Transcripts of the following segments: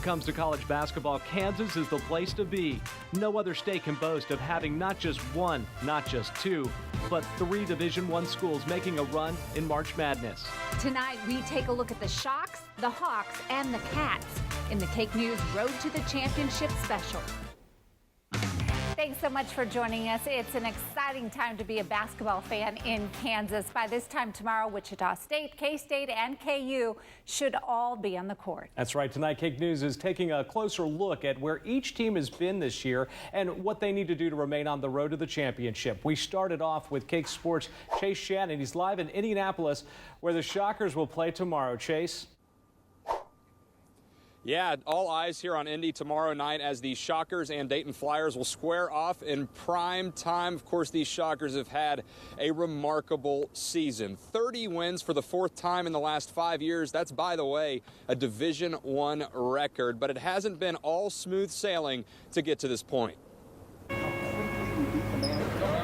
comes to college basketball, Kansas is the place to be. No other state can boast of having not just one, not just two, but 3 Division I schools making a run in March Madness. Tonight, we take a look at the Shocks, the Hawks, and the Cats in the KAKE News Road to the Championship special. Thanks so much for joining us. It's an exciting time to be a basketball fan in Kansas. By this time tomorrow, Wichita State, K-State, and KU should all be on the court. That's right. Tonight, KAKE News is taking a closer look at where each team has been this year and what they need to do to remain on the road to the championship. We started off with KAKE Sports' Chase Shannon. He's live in Indianapolis, where the Shockers will play tomorrow. Chase? Yeah, all eyes here on Indy tomorrow night as the Shockers and Dayton Flyers will square off in prime time. Of course, these Shockers have had a remarkable season. 30 wins for the 4th time in the last 5 years. That's, by the way, a Division I record, but it hasn't been all smooth sailing to get to this point.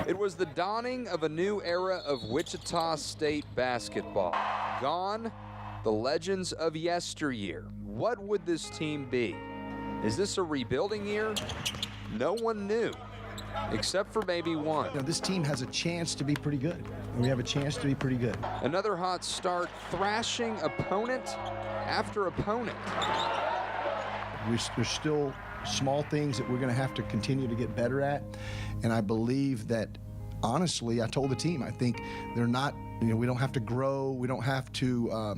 It was the dawning of a new era of Wichita State basketball. Gone, the legends of yesteryear. What would this team be? Is this a rebuilding year? No one knew, except for maybe one. You know, this team has a chance to be pretty good. We have a chance to be pretty good. Another hot start, thrashing opponent after opponent. There's still small things that we're going to have to continue to get better at, and I believe that, honestly, I told the team, I think they're not, we don't have to grow, we don't have to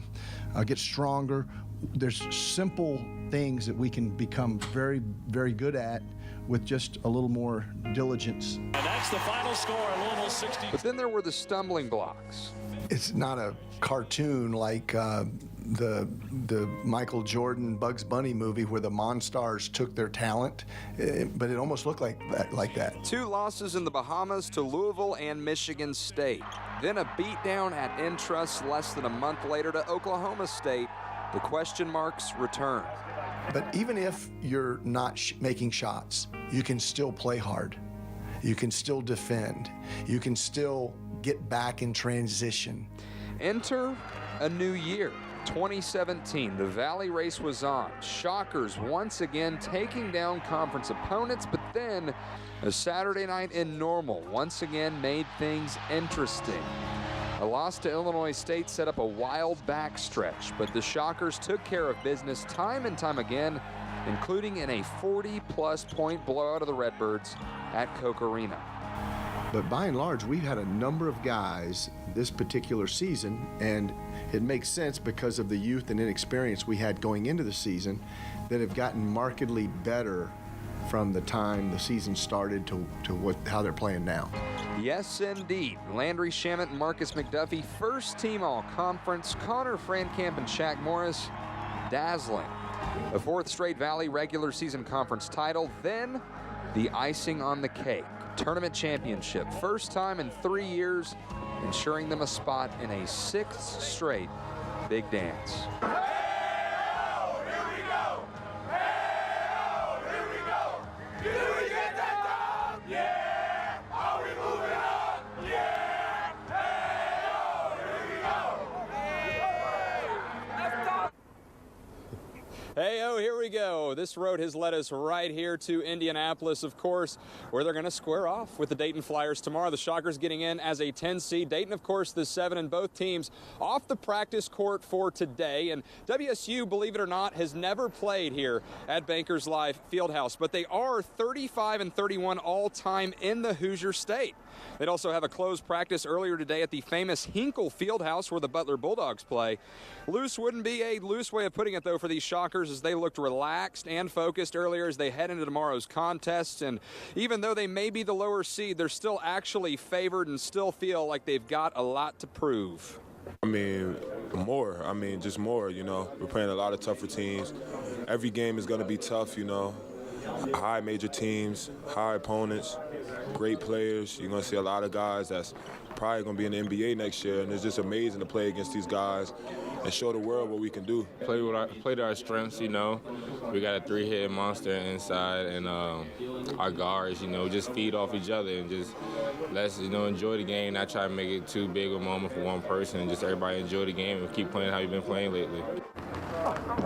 get stronger. There's simple things that we can become very, very good at with just a little more diligence. And that's the final score, Louisville 60. But then there were the stumbling blocks. It's not a cartoon like the Michael Jordan Bugs Bunny movie where the Monstars took their talent, but it almost looked like that. 2 losses in the Bahamas to Louisville and Michigan State. Then a beatdown at Intrust less than a month later to Oklahoma State. The question marks return. But even if you're not making shots, you can still play hard. You can still defend. You can still get back in transition. Enter a new year. 2017, the Valley race was on. Shockers once again taking down conference opponents, but then a Saturday night in Normal once again made things interesting. A loss to Illinois State set up a wild backstretch, but the Shockers took care of business time and time again, including in a 40-plus point blowout of the Redbirds at Koch Arena. But by and large, we've had a number of guys this particular season, and it makes sense because of the youth and inexperience we had going into the season, that have gotten markedly better from the time the season started to how they're playing now. Yes, indeed. Landry Shamet and Marcus McDuffie, first team all-conference. Connor Frankamp and Shaq Morris, dazzling. A 4th straight Valley regular season conference title, then the icing on the cake. Tournament championship, first time in 3 years, ensuring them a spot in a 6th straight Big Dance. Hey-oh, here we go. This road has led us right here to Indianapolis, of course, where they're going to square off with the Dayton Flyers tomorrow. The Shockers getting in as a 10 seed. Dayton, of course, the 7, and both teams off the practice court for today. And WSU, believe it or not, has never played here at Bankers Life Fieldhouse, but they are 35-31 all-time in the Hoosier State. They'd also have a closed practice earlier today at the famous Hinkle Fieldhouse where the Butler Bulldogs play. Loose wouldn't be a loose way of putting it, though, for these Shockers, as they looked relaxed and focused earlier as they head into tomorrow's contest. And even though they may be the lower seed, they're still actually favored and still feel like they've got a lot to prove. I mean, just more, We're playing a lot of tougher teams. Every game is going to be tough, High major teams, high opponents, great players. You're going to see a lot of guys that's probably going to be in the NBA next year, and it's just amazing to play against these guys and show the world what we can do. Play to our strengths, you know. We got a three-headed monster inside, and our guards, you know, just feed off each other and just let's, you know, enjoy the game, not try to make it too big a moment for one person, and just everybody enjoy the game and keep playing how you've been playing lately.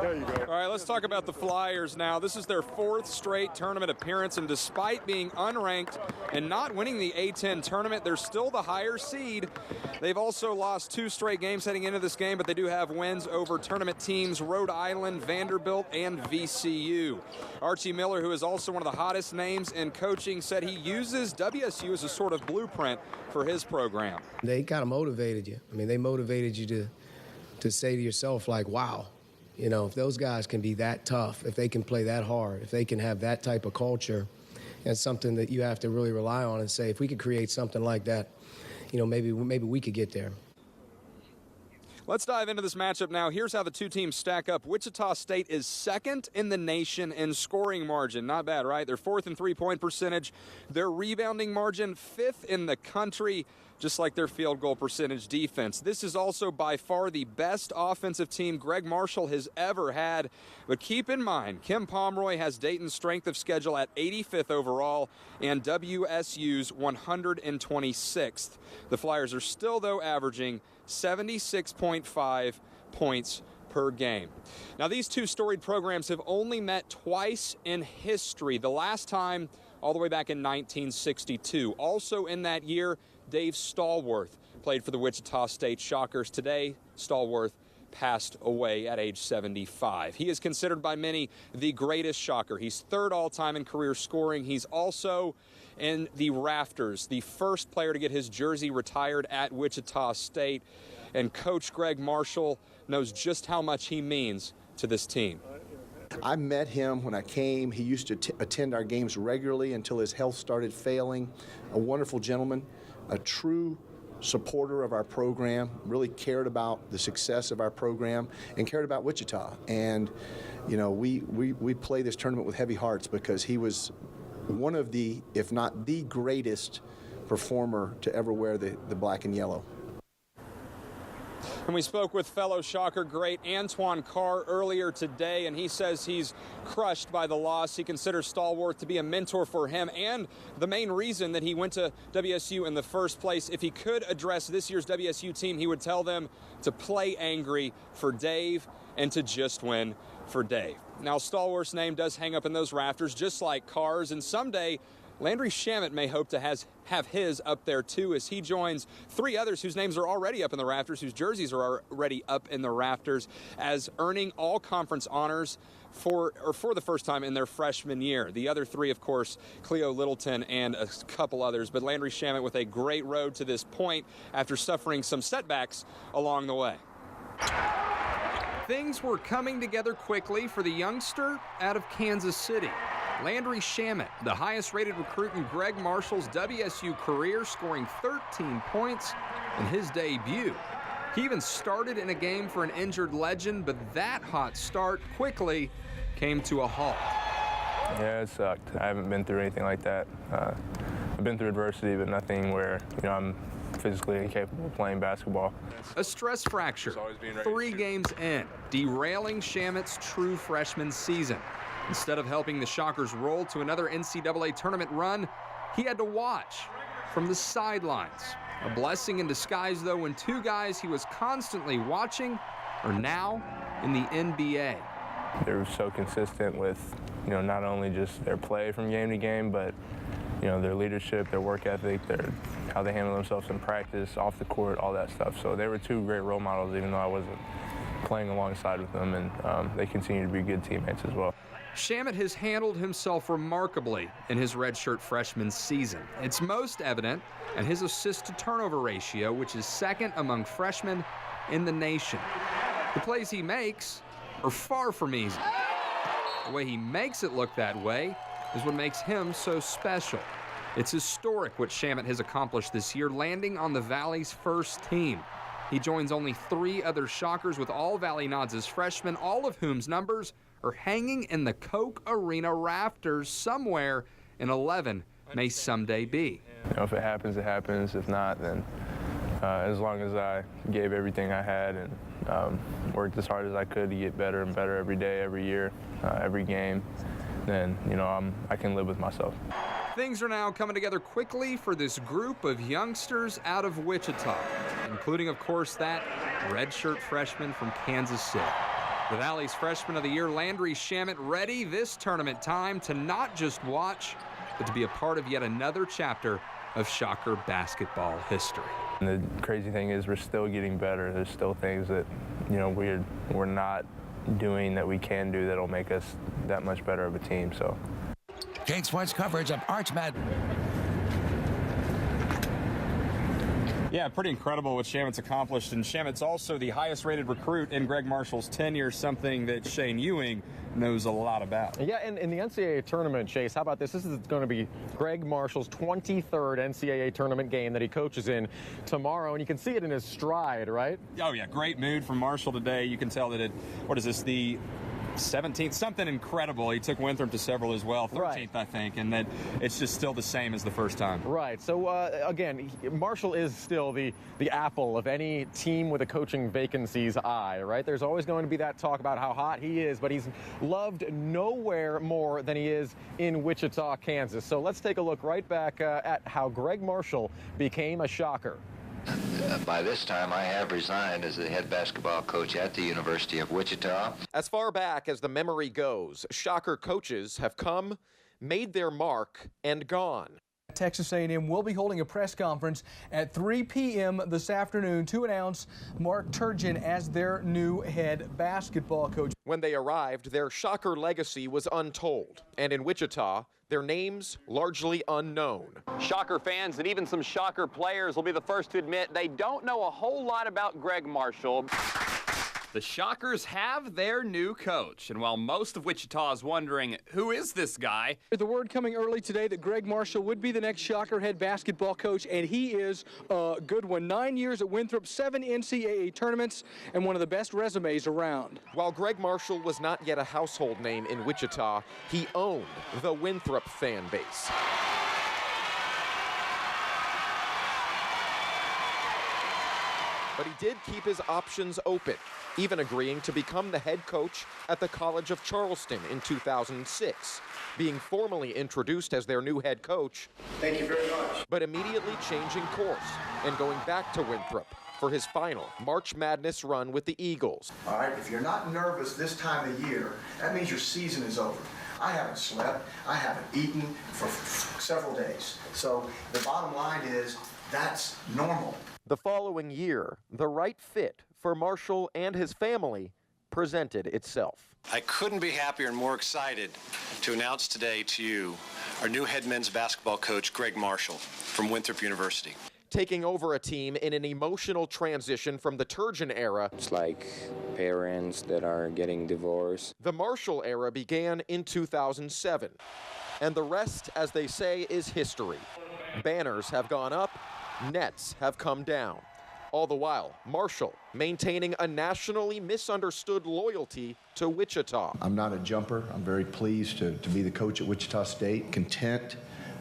There you go. All right, let's talk about the Flyers now. This is their 4th straight tournament appearance, and despite being unranked and not winning the A10 tournament, they're still the higher seed. They've also lost 2 straight games heading into this game, but they do have wins over tournament teams Rhode Island, Vanderbilt, and VCU. Archie Miller, who is also one of the hottest names in coaching, said he uses WSU as a sort of blueprint for his program. They kind of motivated you. I mean, they motivated you to say to yourself, like, wow, you know, if those guys can be that tough, if they can play that hard, if they can have that type of culture, it's something that you have to really rely on and say, if we could create something like that, you know, maybe we could get there. Let's dive into this matchup now. Here's how the two teams stack up. Wichita State is 2nd in the nation in scoring margin. Not bad, right? They're 4th in three-point percentage. Their rebounding margin, 5th in the country, just like their field goal percentage defense. This is also by far the best offensive team Greg Marshall has ever had. But keep in mind, Kim Pomeroy has Dayton's strength of schedule at 85th overall and WSU's 126th. The Flyers are still, though, averaging 76.5 points per game. Now, these two storied programs have only met twice in history. The last time all the way back in 1962. Also in that year, Dave Stallworth played for the Wichita State Shockers. Today, Stallworth passed away at age 75. He is considered by many the greatest Shocker. He's 3rd all-time in career scoring. He's also in the rafters, the first player to get his jersey retired at Wichita State. And Coach Greg Marshall knows just how much he means to this team. I met him when I came. He used to attend our games regularly until his health started failing. A wonderful gentleman, a true supporter of our program, really cared about the success of our program and cared about Wichita. And, you know, we play this tournament with heavy hearts because he was one of the, if not the greatest performer to ever wear the black and yellow. And we spoke with fellow Shocker great Antoine Carr earlier today, and he says he's crushed by the loss. He considers Stallworth to be a mentor for him and the main reason that he went to WSU in the first place. If he could address this year's WSU team, he would tell them to play angry for Dave and to just win for Dave. Now, Stallworth's name does hang up in those rafters, just like Carr's, and someday Landry Shamet may hope to have his up there too, as he joins 3 others whose names are already up in the rafters, whose jerseys are already up in the rafters, as earning all conference honors for the first time in their freshman year. The other 3, of course, Cleo Littleton and a couple others, but Landry Shamet with a great road to this point after suffering some setbacks along the way. Things were coming together quickly for the youngster out of Kansas City. Landry Shamet, the highest-rated recruit in Greg Marshall's WSU career, scoring 13 points in his debut. He even started in a game for an injured legend, but that hot start quickly came to a halt. Yeah, it sucked. I haven't been through anything like that. I've been through adversity, but nothing where, you know, I'm physically incapable of playing basketball. A stress fracture, 3 games in, derailing Shamet's true freshman season. Instead of helping the Shockers roll to another NCAA tournament run, he had to watch from the sidelines. A blessing in disguise, though, when 2 guys he was constantly watching are now in the NBA. They were so consistent with, you know, not only just their play from game to game, but, you know, their leadership, their work ethic, how they handle themselves in practice, off the court, all that stuff. So they were 2 great role models, even though I wasn't playing alongside with them, and they continue to be good teammates as well. Shamet has handled himself remarkably in his redshirt freshman season. It's most evident in his assist-to-turnover ratio, which is 2nd among freshmen in the nation. The plays he makes are far from easy. The way he makes it look that way is what makes him so special. It's historic what Shamet has accomplished this year, landing on the Valley's first team. He joins only 3 other Shockers with all Valley nods as freshmen, all of whom's numbers are hanging in the Koch Arena rafters somewhere in 11 may someday be. You know, if it happens, it happens. If not, then as long as I gave everything I had and worked as hard as I could to get better and better every day, every year, every game, then, I can live with myself. Things are now coming together quickly for this group of youngsters out of Wichita, including, of course, that redshirt freshman from Kansas City. The Valley's Freshman of the Year, Landry Shamet, ready this tournament time to not just watch, but to be a part of yet another chapter of Shocker basketball history. And the crazy thing is we're still getting better. There's still things that, we're not doing that we can do that'll make us that much better of a team. So. KAKE Sports coverage of Arch Madness. Yeah, pretty incredible what Shamet's accomplished, and Shamet's also the highest rated recruit in Greg Marshall's tenure, something that Shane Ewing knows a lot about. Yeah, and in the NCAA tournament, Chase, how about this? This is going to be Greg Marshall's 23rd NCAA tournament game that he coaches in tomorrow, and you can see it in his stride, right? Oh, yeah, great mood from Marshall today. You can tell that the 17th, something incredible. He took Winthrop to several as well, 13th, right. I think, and that it's just still the same as the first time. Right. So, again, Marshall is still the apple of any team with a coaching vacancy's eye, right? There's always going to be that talk about how hot he is, but he's loved nowhere more than he is in Wichita, Kansas. So let's take a look right back at how Greg Marshall became a Shocker. By this time, I have resigned as the head basketball coach at the University of Wichita. As far back as the memory goes, Shocker coaches have come, made their mark, and gone. Texas A&M will be holding a press conference at 3 p.m. this afternoon to announce Mark Turgeon as their new head basketball coach. When they arrived, their Shocker legacy was untold, and in Wichita, their names largely unknown. Shocker fans and even some Shocker players will be the first to admit they don't know a whole lot about Greg Marshall. The Shockers have their new coach, and while most of Wichita is wondering, who is this guy? The word coming early today that Greg Marshall would be the next Shocker head basketball coach, and he is a good one. 9 years at Winthrop, 7 NCAA tournaments, and one of the best resumes around. While Greg Marshall was not yet a household name in Wichita, he owned the Winthrop fan base. But he did keep his options open, even agreeing to become the head coach at the College of Charleston in 2006, being formally introduced as their new head coach. Thank you very much. But immediately changing course and going back to Winthrop for his final March Madness run with the Eagles. All right, if you're not nervous this time of year, that means your season is over. I haven't slept, I haven't eaten for several days. So the bottom line is that's normal. The following year, the right fit for Marshall and his family presented itself. I couldn't be happier and more excited to announce today to you our new head men's basketball coach, Greg Marshall, from Winthrop University. Taking over a team in an emotional transition from the Turgeon era. It's like parents that are getting divorced. The Marshall era began in 2007. And the rest, as they say, is history. Banners have gone up, nets have come down. All the while, Marshall maintaining a nationally misunderstood loyalty to Wichita. I'm not a jumper. I'm very pleased to be the coach at Wichita State, content,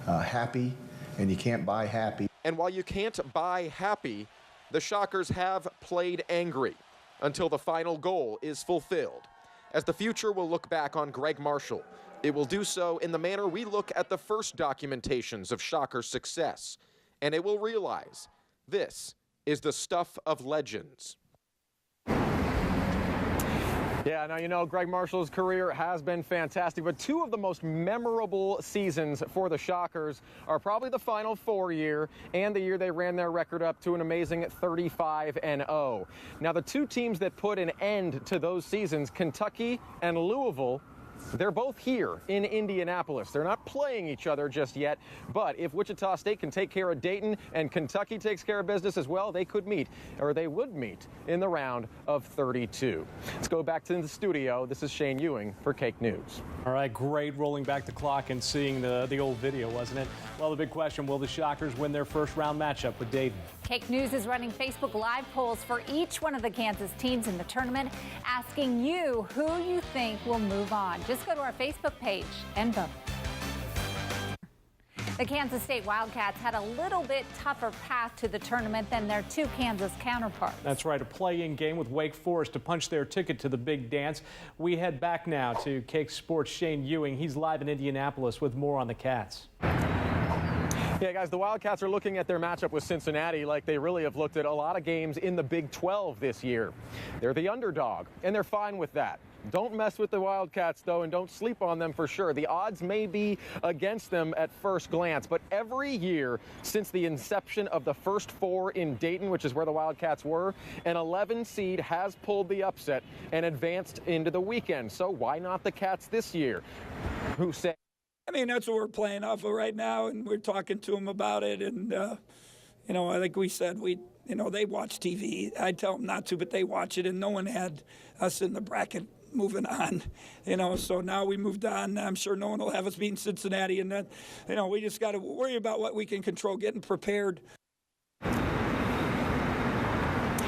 happy, and you can't buy happy. And while you can't buy happy, the Shockers have played angry until the final goal is fulfilled. As the future will look back on Greg Marshall, it will do so in the manner we look at the first documentations of Shockers' success. And it will realize this is the stuff of legends. Yeah, now, Greg Marshall's career has been fantastic, but two of the most memorable seasons for the Shockers are probably the Final Four year and the year they ran their record up to an amazing 35-0. Now, the two teams that put an end to those seasons, Kentucky and Louisville, they're both here in Indianapolis. They're not playing each other just yet, but if Wichita State can take care of Dayton and Kentucky takes care of business as well, they could meet, or they would meet, in the round of 32. Let's go back to the studio. This is Shane Ewing for KAKE News. All right, great rolling back the clock and seeing the old video, wasn't it? Well, the big question, will the Shockers win their first round matchup with Dayton? KAKE News is running Facebook Live polls for each one of the Kansas teams in the tournament, asking you who you think will move on. Just go to our Facebook page and vote. The Kansas State Wildcats had a little bit tougher path to the tournament than their two Kansas counterparts. That's right, a play-in game with Wake Forest to punch their ticket to the big dance. We head back now to KAKE Sports' Shane Ewing. He's live in Indianapolis with more on the Cats. Yeah, guys, the Wildcats are looking at their matchup with Cincinnati like they really have looked at a lot of games in the Big 12 this year. They're the underdog, and they're fine with that. Don't mess with the Wildcats, though, and don't sleep on them for sure. The odds may be against them at first glance, but every year since the inception of the first four in Dayton, which is where the Wildcats were, an 11 seed has pulled the upset and advanced into the weekend. So why not the Cats this year? Who say? I mean, that's what we're playing off of right now, and we're talking to them about it. And, you know, like we said, they watch TV. I tell them not to, but they watch it, and no one had us in the bracket moving on, so now we moved on. I'm sure no one will have us beating Cincinnati, and then, we just got to worry about what we can control, getting prepared.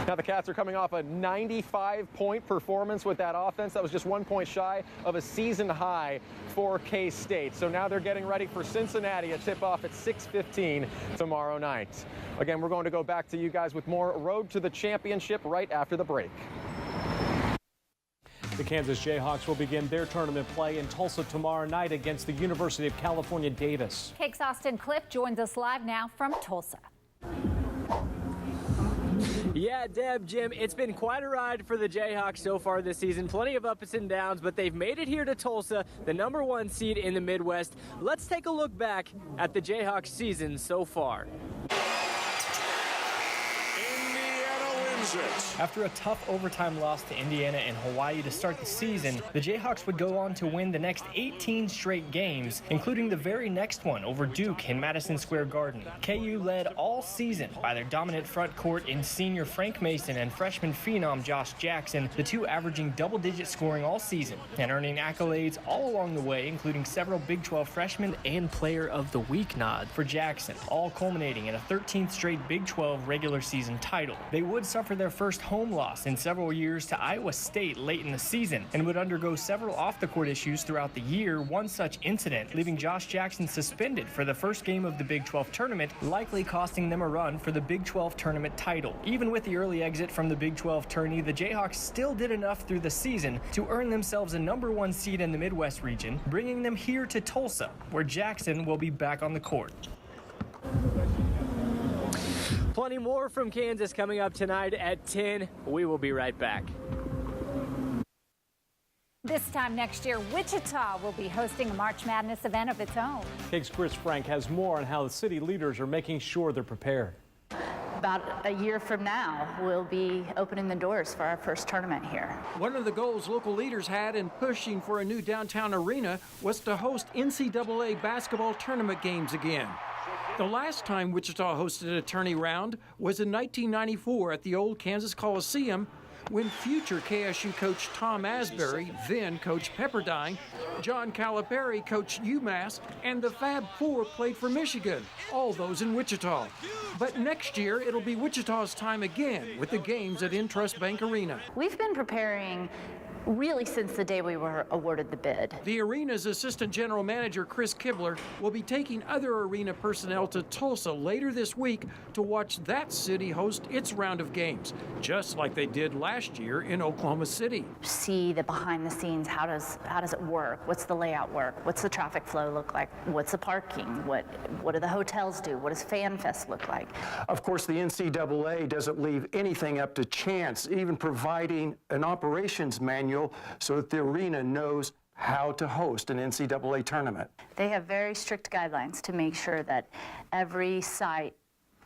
Now the Cats are coming off a 95-point performance with that offense. That was just 1 point shy of a season high for K-State. So now they're getting ready for Cincinnati, a tip-off at 6:15 tomorrow night. Again, we're going to go back to you guys with more Road to the Championship right after the break. The Kansas Jayhawks will begin their tournament play in Tulsa tomorrow night against the University of California, Davis. KAKE's Austin Clift joins us live now from Tulsa. Yeah, Deb, Jim, it's been quite a ride for the Jayhawks so far this season. Plenty of ups and downs, but they've made it here to Tulsa, the #1 seed in the Midwest. Let's take a look back at the Jayhawks season so far. After a tough overtime loss to Indiana and Hawaii to start the season, the Jayhawks would go on to win the next 18 straight games, including the very next one over Duke in Madison Square Garden. KU led all season by their dominant front court in senior Frank Mason and freshman phenom Josh Jackson, the two averaging double-digit scoring all season and earning accolades all along the way, including several Big 12 freshmen and Player of the Week nod for Jackson, all culminating in a 13th straight Big 12 regular season title. They would suffer their first home loss in several years to Iowa State late in the season and would undergo several off-the-court issues throughout the year, one such incident leaving Josh Jackson suspended for the first game of the Big 12 tournament, likely costing them a run for the Big 12 tournament title. Even with the early exit from the Big 12 tourney, the Jayhawks still did enough through the season to earn themselves a #1 seed in the Midwest region, bringing them here to Tulsa, where Jackson will be back on the court. Plenty more from Kansas coming up tonight at 10. We will be right back. This time next year, Wichita will be hosting a March Madness event of its own. KAKE's Chris Frank has more on how the city leaders are making sure they're prepared. About a year from now, we'll be opening the doors for our first tournament here. One of the goals local leaders had in pushing for a new downtown arena was to host NCAA basketball tournament games again. The last time Wichita hosted a tourney round was in 1994 at the old Kansas Coliseum, when future KSU coach Tom Asbury, then Coach Pepperdine, John Calipari coached UMass, and the Fab Four played for Michigan, all those in Wichita. But next year, it'll be Wichita's time again with the games at Intrust Bank Arena. We've been preparing really since the day we were awarded the bid. The arena's assistant general manager, Chris Kibler, will be taking other arena personnel to Tulsa later this week to watch that city host its round of games, just like they did last year in Oklahoma City. See the behind the scenes, how does it work? What's the layout work? What's the traffic flow look like? What's the parking? What do the hotels do? What does Fan Fest look like? Of course, the NCAA doesn't leave anything up to chance, even providing an operations manual so that the arena knows how to host an NCAA tournament. They have very strict guidelines to make sure that every site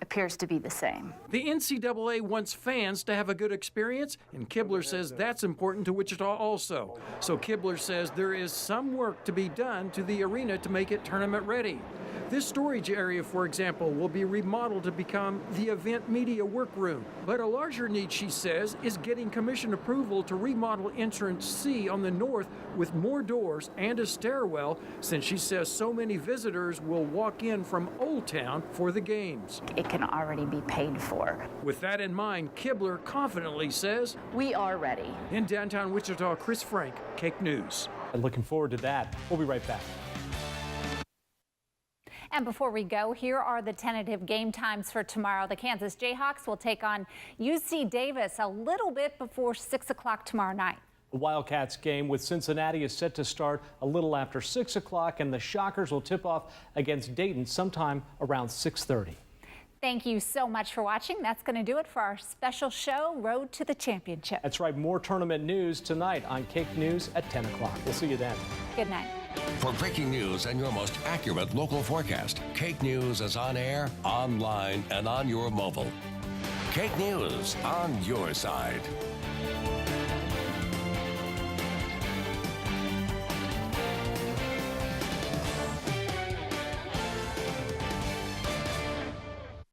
appears to be the same. The NCAA wants fans to have a good experience, and Kibler says that's important to Wichita also. So Kibler says there is some work to be done to the arena to make it tournament ready. This storage area, for example, will be remodeled to become the event media workroom. But a larger need, she says, is getting commission approval to remodel entrance C on the north with more doors and a stairwell, since she says so many visitors will walk in from Old Town for the games. It can already be paid for. With that in mind, Kibler confidently says, we are ready. In downtown Wichita, Chris Frank, KAKE News. I'm looking forward to that. We'll be right back. And before we go, here are the tentative game times for tomorrow. The Kansas Jayhawks will take on UC Davis a little bit before 6 o'clock tomorrow night. The Wildcats game with Cincinnati is set to start a little after 6 o'clock, and the Shockers will tip off against Dayton sometime around 6:30. Thank you so much for watching. That's going to do it for our special show, Road to the Championship. That's right. More tournament news tonight on KAKE News at 10 o'clock. We'll see you then. Good night. For breaking news and your most accurate local forecast, KAKE News is on air, online, and on your mobile. KAKE News on your side.